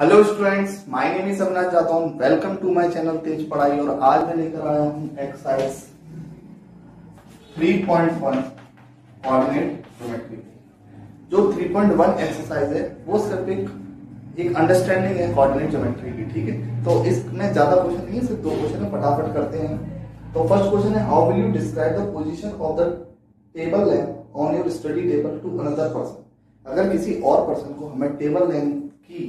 Hello students, my name is Avinash Jadhav. Welcome to my channel Tej Padhai. और आज मैं लेकर आया हूं एक्सरसाइज 3.1 कोऑर्डिनेट ज्योमेट्री। जो 3.1 एक्सरसाइज है वो सिर्फ एक अंडरस्टैंडिंग है कोऑर्डिनेट ज्योमेट्री की, ठीक है। तो इसमें ज्यादा क्वेश्चन नहीं है, सिर्फ 2 क्वेश्चन है, फटाफट करते हैं। तो फर्स्ट क्वेश्चन है, how will you describe the position of the table lamp on your study table to another person. अगर किसी और पर्सन को हमें टेबल लैंप की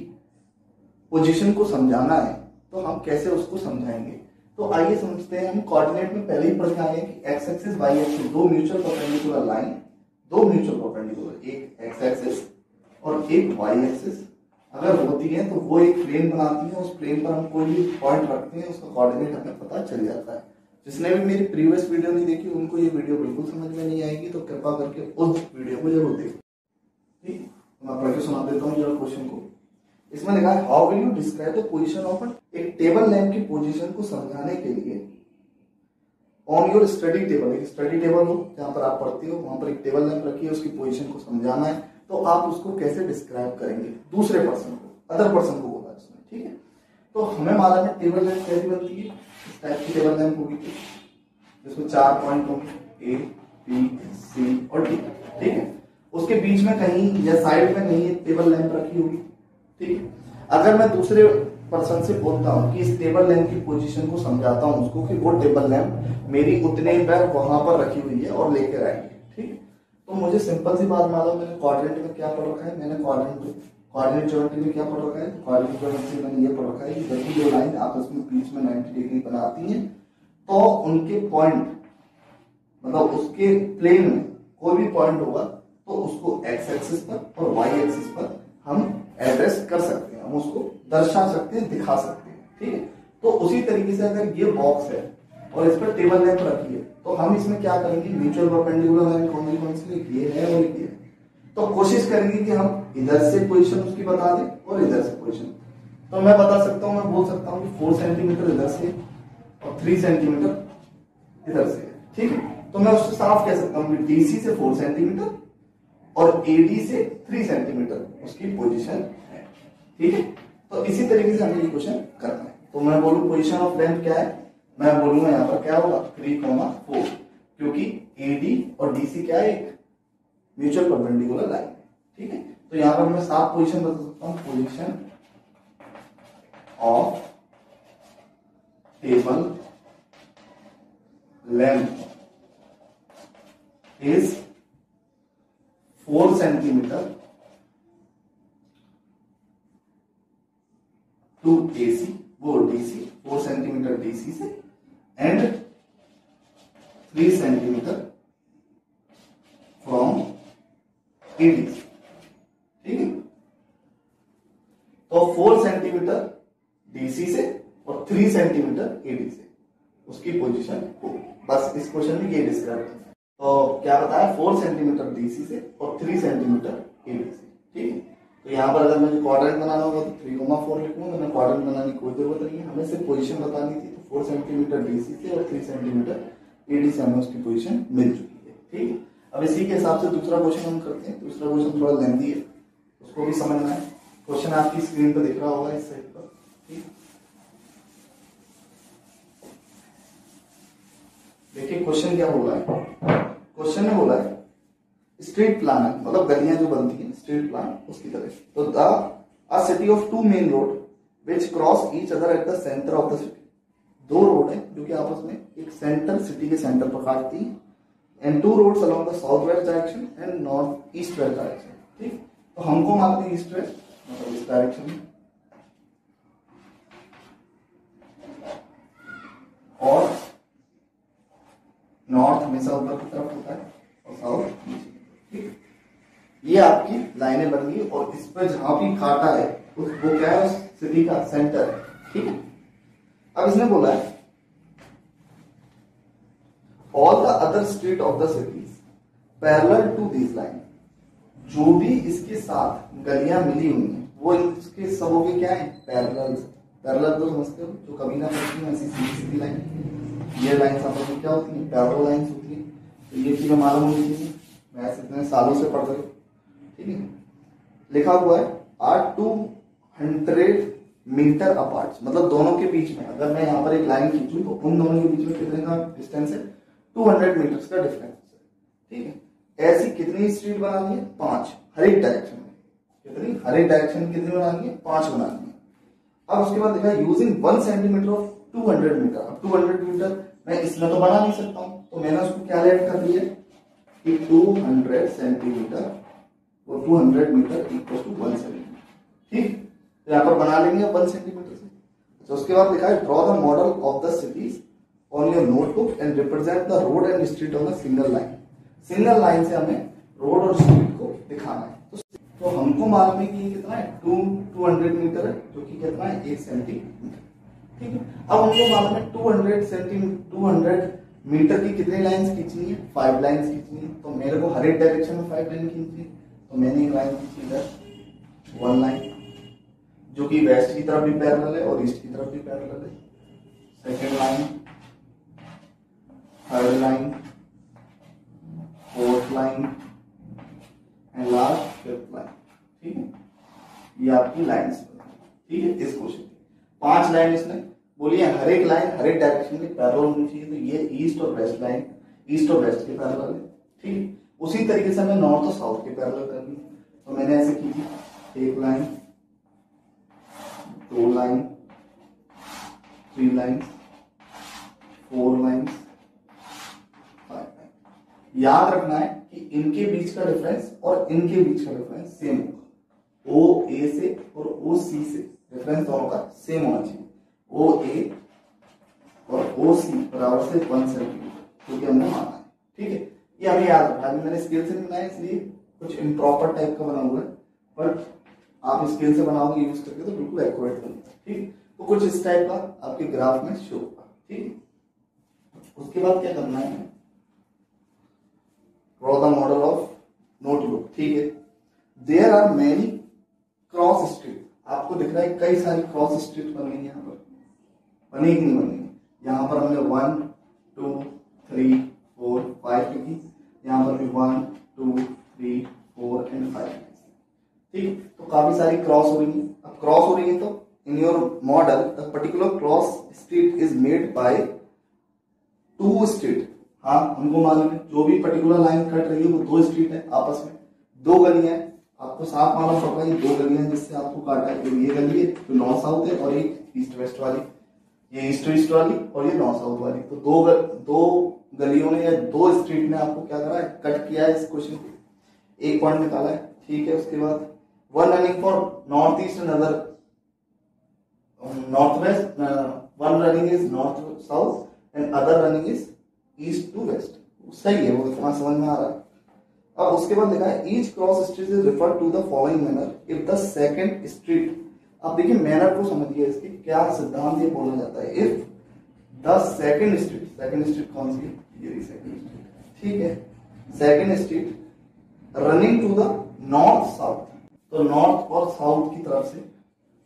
पोजीशन को समझाना है तो हम कैसे उसको समझाएंगे। तो आइए समझते हैं। हम कोऑर्डिनेट में पहले ही पढ़ के आए हैं कि एक्स एक्सिस वाई एक्सिस दो म्यूचुअल परपेंडिकुलर लाइन, दो म्यूचुअल परपेंडिकुलर, एक एक्स एक्सिस और एक वाई एक्सिस अगर होती है तो वो एक प्लेन बनाती है। उस प्लेन पर हम कोई भी पॉइंट रखते हैं, उसका कोऑर्डिनेट हमें पता चल जाता है। जिसने भी मेरी प्रीवियस वीडियो नहीं देखी उनको ये वीडियो बिल्कुल समझ में नहीं आएगी, तो कृपा करके उस वीडियो को जरूर देखो। ठीक, मैं पढ़ के सुना देता हूँ जरा क्वेश्चन को। इसमें लिखा है, how will you describe the position of एक टेबल लैंप की पोजीशन को समझाने के लिए ऑन योर स्टडी टेबल। एक स्टडी टेबल हो जहां पर आप पढ़ते हो, वहां पर एक टेबल लैंप रखी है, उसकी पोजीशन को समझाना है। तो आप उसको कैसे डिस्क्राइब करेंगे दूसरे पर्सन को, अदर पर्सन को बोला इसमें, ठीक है। तो हमें मालूम है टेबल लैंप कैसी बनती है। इस टाइप की टेबल लैंप होगी जिसमें 4 पॉइंट होंगे, ए बी सी और डी, ठीक है। उसके बीच में कहीं या साइड में कहीं एक टेबल लैंप रखी होगी, ठीक है। अगर मैं दूसरे पर्सन से बोलता हूं कि इस टेबल लैंप की पोजीशन को समझाता हूं उसको कि वो टेबल लैंप मेरी उतने पर वहां पर रखी हुई है और लेकर आएंगे, ठीक है। तो मुझे सिंपल सी बात मालूम, मैंने कोऑर्डिनेट में क्या पढ़ रखा है, मैंने कोऑर्डिनेट ज्योमेट्री में क्या पढ़ रखा है। कोऑर्डिनेट ज्योमेट्री में मैंने ये पढ़ रखा है कि जब भी दो लाइन आपस में बीच में 90 डिग्री बनाती है तो उनके पॉइंट मतलब उसके प्लेन में कोई भी पॉइंट होगा तो उसको एक्स एक्सिस पर और वाई एक्सिस पर हम एड्रेस कर सकते हैं, हम उसको दर्शा सकते हैं, दिखा सकते हैं, ठीक है। तो उसी तरीके से अगर ये बॉक्स है और इस पर टेबल लैंप रखी है तो हम इसमें क्या करेंगे, म्यूचुअल परपेंडिकुलर लाइन कौन सी ये है और ये है। तो कोशिश करेंगे कि हम इधर से पोजीशन उसकी बता दें और इधर से पोजीशन। तो मैं बता सकता हूं, मैं बोल सकता हूं कि 4 सेंटीमीटर इधर से और 3 सेंटीमीटर इधर से, ठीक है। तो मैं उससे साफ कह सकता हूं कि डीसी से 4 सेंटीमीटर और एडी से 3 सेंटीमीटर उसकी पोजीशन है, ठीक है। तो इसी तरीके से हमें ये क्वेश्चन करना है। तो मैं बोलूं पोजीशन ऑफ लेंथ क्या है, मैं बोलूंगा यहाँ पर क्या होगा 3,4, क्योंकि एडी और डीसी क्या है, एक म्यूचुअल परपेंडिकुलर लाइन है, ठीक है। तो यहाँ पर मैं साफ पोजीशन बता सकता हूँ, position of table length is 4 centimetre to AC, वो डीसी 4 सेंटीमीटर डीसी से एंड 3 सेंटीमीटर फ्रॉम एडी, ठीक है। तो 4 सेंटीमीटर डीसी से और 3 सेंटीमीटर एडी से उसकी पोजीशन होगी। बस इस क्वेश्चन में ये डिस्क्राइब है। तो क्या बताया, 4 सेंटीमीटर डीसी से और 3 सेंटीमीटर एडी से, ठीक है। तो यहाँ पर अगर मुझे क्वाड्रेंट बनाना होगा तो 3,4 लिखूंगा। मैंने क्वाड्रेंट बनाने की कोई जरूरत नहीं है, हमें सिर्फ पोजीशन बतानी थी। तो 4 सेंटीमीटर डीसी से और 3 सेंटीमीटर एडी से हमें उसकी पोजीशन मिल चुकी है, ठीक है। अब इसी के हिसाब से दूसरा क्वेश्चन हम करते हैं। दूसरा क्वेश्चन थोड़ा लेंथी है, उसको भी समझना है। क्वेश्चन आपकी स्क्रीन पर दिख रहा होगा इस साइड पर, ठीक। देखिए क्वेश्चन क्या बोला है। क्वेश्चन ने बोला है स्ट्रीट प्लान है, मतलब गलियां जो बनती हैं स्ट्रीट प्लान उसकी तरह। तो the city of 2 main road which cross each other at the centre of the city. 2 road है जो कि आपस में एक सेंटर, सिटी के सेंटर पर काटती हैं। And 2 roads along the south west direction and north east west direction, ठीक। तो हमको मानते हैं ईस्ट वेस्ट मतलब इस डायरेक्शन में, और नॉर्थ हमेशा ऊपर की तरफ होता है और साउथ नीचे, ठीक। ये आपकी लाइनें बन गई और इस पर जहां भी काटा है वो क्या है, उस सिटी का सेंटर है, ठीक है। अब इसने बोला है all the other street of the cities parallel to this line. जो भी इसके साथ गलियां मिली हुई हैं वो इसके सबों के क्या है, पैरेलल। पैरेलल तो समझते हो, जो कभी ना पड़ती है ऐसी सीधी सीधी लाइन। ये लाइन आपस में क्या होती है, पैरेलल लाइंस होती है। तो ये चीजें मालूम होनी चाहिए, मैं इतने सालों से पढ़ रहे हो, ठीक है। लिखा हुआ है आर 2 100 मीटर अपार्ट, मतलब दोनों के बीच में अगर मैं यहाँ पर एक लाइन खींचूं तो उन दोनों के बीच में कितने का डिस्टेंस है, 200 मीटर्स का डिफरेंस है। ठीक है, ऐसी कितनी स्ट्रीट बनानी है, 5, हर एक डायरेक्शन में। कितनी, हर एक डायरेक्शन में कितनी बनानी है, 5 बनानी है। अब उसके बाद देखा यूजिंग 1 सेंटीमीटर ऑफ 200 मीटर। अब 200 मीटर मैं इसमें तो बना नहीं सकता हूँ, तो मैंने उसको क्या ऐड कर दिया कि 200 सेंटीमीटर और 200 मीटर इक्वल टू 1 सेंटीमीटर। ठीक, तो यहाँ पर बना लेंगे 1 सेंटीमीटर से। तो उसके बाद लिखा है draw the model of the CTs on your notebook and represent the road and street on the single line. Single line से हमें रोड और स्ट्रीट को दिखाना है। तो हमको मालूम है कि कितना है, 200 मीटर है, जो कि कितना है, 1 सेंटीमीटर। ठीक है, अब हमको मालूम है 200 मीटर की कितनी लाइंस खींचनी है, 5 लाइंस खींचनी है। तो मेरे को हर एक डायरेक्शन में 5 लाइन खींचनी है, तो मैंने एक लाइन खींची इधर, 1 लाइन जो कि वेस्ट की तरफ भी पैरेलल है और ईस्ट की तरफ भी पैरेलल है। Second line, third line, fourth line and last 5th line. ठीक है, ये आपकी लाइंस। ठीक है, इस क्वेश्चन 5 लाइन इसने बोलिए, हर एक लाइन हर एक डायरेक्शन में पैरेलल होनी चाहिए। तो ये ईस्ट और वेस्ट लाइन, ईस्ट और वेस्ट के पैरेलल है। ठीक, उसी तरीके से हमें नॉर्थ और साउथ के पैरेलल करनी है। तो मैंने ऐसे की थी, 1 line, 2 line, 3 line, 4 line, 5 line. याद रखना है कि इनके बीच का डिफरेंस और इनके बीच का डिफरेंस सेम होगा। ओ ए से और ओ सी से डिफरेंस दोनों का सेम होना चाहिए। ओ ए और ओ सी बराबर से 1 सेंटीमीटर, क्योंकि हमने माना है। ठीक है, ये हमें याद रखना है। मैंने स्केल से नहीं बनाया इसलिए कुछ इम्प्रॉपर टाइप का बना हुआ है, पर आप स्केल से बनाओगे यूज करके तो बिल्कुल एक्यूरेट बनेगा। ठीक, तो कुछ इस टाइप का आपके ग्राफ में शो होगा। ठीक, उसके बाद क्या करना है, draw the model of notebook. ठीक है, there are many cross street. आपको दिख रहा है कई सारी क्रॉस स्ट्रीट बन गई, यहाँ पर बनी कि नहीं बनी। यहाँ पर हमने 1 2 3 4 5 लिखी, यहाँ पर भी 1 2 3 4 एंड 5। ठीक, तो काफी सारी क्रॉस हो रही है। अब क्रॉस हो रही है तो in your model the particular cross street is made by 2 street. हाँ, हमको मालूम है जो भी पर्टिकुलर लाइन कट रही है वो 2 स्ट्रीट है, आपस में 2 गलियां हैं। आपको साफ मालूम पड़ता है 2 गलियां जिससे आपको काटा है। ये गली है जो नॉर्थ साउथ है और एक ईस्ट वेस्ट वाली, ये ईस्ट वेस्ट वाली और ये नॉर्थ साउथ वाली। तो दो गलियों ने या 2 स्ट्रीट ने आपको क्या करा है, कट किया है इस क्वेश्चन को, 1 पॉइंट निकाला है। ठीक है, उसके बाद 1 running for north east and other north west, 1 running is north south and other running is east to west. सही है, वो इतना समझ में आ रहा है। अब उसके बाद लिखा है each cross street is refer to the following manner if the second street. अब देखिए मैनर को समझिए, इसके क्या सिद्धांत ये बोला जाता है। इफ द सेकंड स्ट्रीट कौन सी है, ये सेकंड स्ट्रीट। ठीक है, second street running to the north south, तो नॉर्थ और साउथ की तरफ से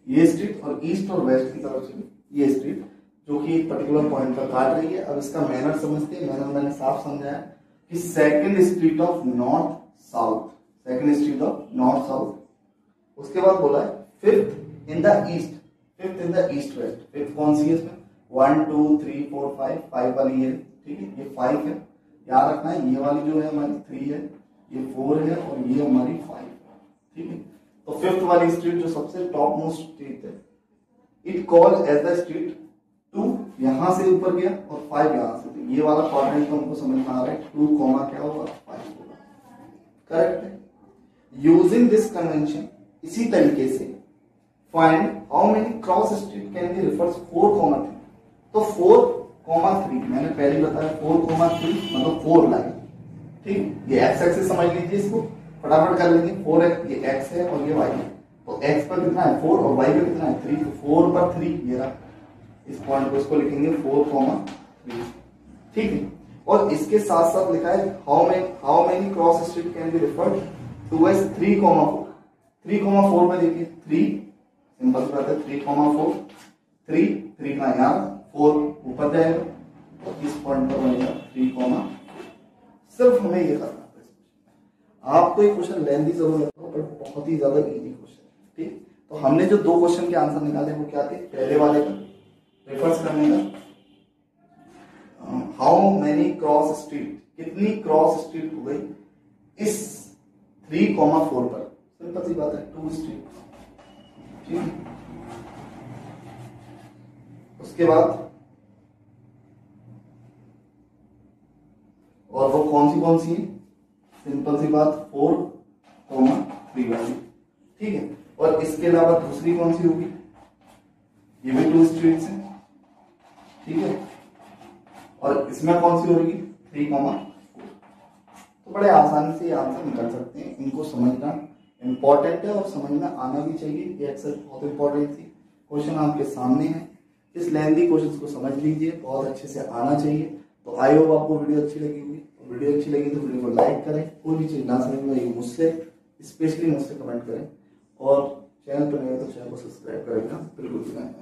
ये स्ट्रीट और ईस्ट और वेस्ट की तरफ से ये स्ट्रीट जो कि एक पर्टिकुलर पॉइंट पर काट रही है। अब इसका मैनर समझते हैं। मैनर मैंने साफ समझाया कि second street of north south, second street of north south. उसके बाद बोला है 5th in the east, 5th in the east west. 5th कौन सी है इसमें, 1 2 3 4 5 वाली है। ठीक है, ये 5 है, याद रखना है। ये वाली जो है हमारी 3 है, ये 4 है और ये हमारी 5 है। ठीक है, तो 5th वाली स्ट्रीट जो सबसे टॉप मोस्ट स्ट्रीट है, it call as the street 2 यहां से ऊपर गया और 5 यहां से। तो ये वाला क्वाड्रेंट तो हमको समझ में आ रहा है, 2 कॉमा क्या होगा, 5 होगा। करेक्ट है। यूजिंग दिस कन्वेंशन, इसी तरीके से find how many cross street can B refers 4,3। तो 4,3 मैंने पहले बताया, 4,3 मतलब 4 लाइन। ठीक, ये एक्स एक्सिस समझ लीजिए, इसको फटाफट कर लेंगे। 4 ये एक्स है और ये वाई है। तो एक्स पर कितना है 4 और वाई पर कितना है 3। तो 4 पर 3 ये रहा, इस पॉइंट को इसको लिखेंगे 4,3। ठीक है, और इसके साथ साथ लिखा है how many cross street can be referred to as 3,4। 3,4 में देखिए 3 सिंपल बात है, 3,4 3 का यहाँ 4 ऊपर जाएगा तो इस पॉइंट पर बनेगा 3, सिर्फ हमें ये करना है। आपको ये क्वेश्चन लेंथी जरूर लगता है पर बहुत ही ज्यादा इजी क्वेश्चन है। ठीक, तो हमने जो 2 क्वेश्चन के आंसर निकाले वो क्या थे? पहले वाले का रेफर्स करने का, हाउ मेनी क्रॉस स्ट्रीट, कितनी क्रॉस स्ट्रीट हो गई इस 3,4 पर। सिंपल सी बात है, 2 स्ट्रीट। ठीक है, उसके बाद और वो कौन सी है? सिंपल सी बात 4,3 वाली। ठीक है, और इसके अलावा दूसरी कौन सी होगी? ये भी 2 स्ट्रीट्स हैं। ठीक है, और इसमें कौन सी होगी? 3,4। तो बड़े आसानी से आंसर निकल सकते हैं। इनको समझना इंपॉर्टेंट है और समझना आना भी चाहिए। ये अक्सर बहुत इंपॉर्टेंट थी। क्वेश्चन आपके सामने है, इस लेंथी क्वेश्चन को समझ लीजिए, बहुत अच्छे से आना चाहिए। तो आई होप आपको वीडियो अच्छी लगी होगी। वीडियो अच्छी लगी तो वीडियो को लाइक करें, कोई भी चीज ना समझ में आई मुझसे स्पेशली मुझसे कमेंट करें, और चैनल पर नए हो तो चैनल को सब्सक्राइब करें बिल्कुल भी नहीं।